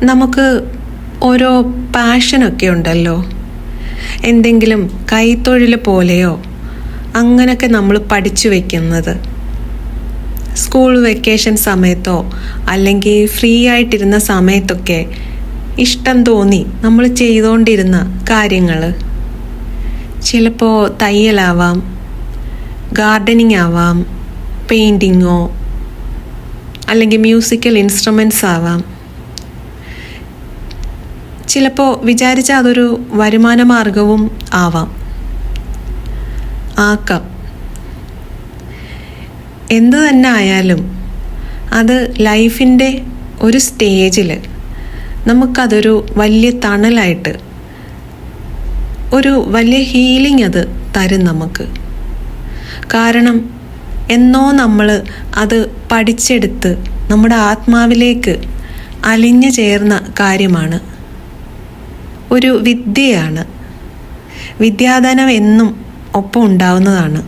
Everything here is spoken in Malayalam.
നമുക്ക് ഓരോ പാഷനൊക്കെ ഉണ്ടല്ലോ. എന്തെങ്കിലും കൈത്തൊഴിൽ പോലെയോ അങ്ങനെയൊക്കെ നമ്മൾ പഠിച്ചു വയ്ക്കുന്നത് സ്കൂൾ വെക്കേഷൻ സമയത്തോ അല്ലെങ്കിൽ ഫ്രീ ആയിട്ടിരുന്ന സമയത്തൊക്കെ ഇഷ്ടം തോന്നി നമ്മൾ ചെയ്തുകൊണ്ടിരുന്ന കാര്യങ്ങൾ. ചിലപ്പോൾ തയ്യലാവാം, ഗാർഡനിങ് ആവാം, പെയിൻറ്റിങ്ങോ അല്ലെങ്കിൽ മ്യൂസിക്കൽ ഇൻസ്ട്രുമെൻറ്റ്സ് ആവാം. ചിലപ്പോൾ വിചാരിച്ചാൽ അതൊരു വരുമാന മാർഗവും ആവാം. എന്തു തന്നെ ആയാലും അത് ലൈഫിൻ്റെ ഒരു സ്റ്റേജിൽ നമുക്കതൊരു വലിയ തണലായിട്ട്, ഒരു വലിയ ഹീലിംഗ് അത് തരും നമുക്ക്. കാരണം എന്നോ നമ്മൾ അത് പഠിച്ചെടുത്ത് നമ്മുടെ ആത്മാവിലേക്ക് അലിഞ്ഞു ചേർന്ന കാര്യമാണ്. ഒരു വിദ്യയാണ്. വിദ്യാധനം എന്നും ഒപ്പം ഉണ്ടാവുന്നതാണ്.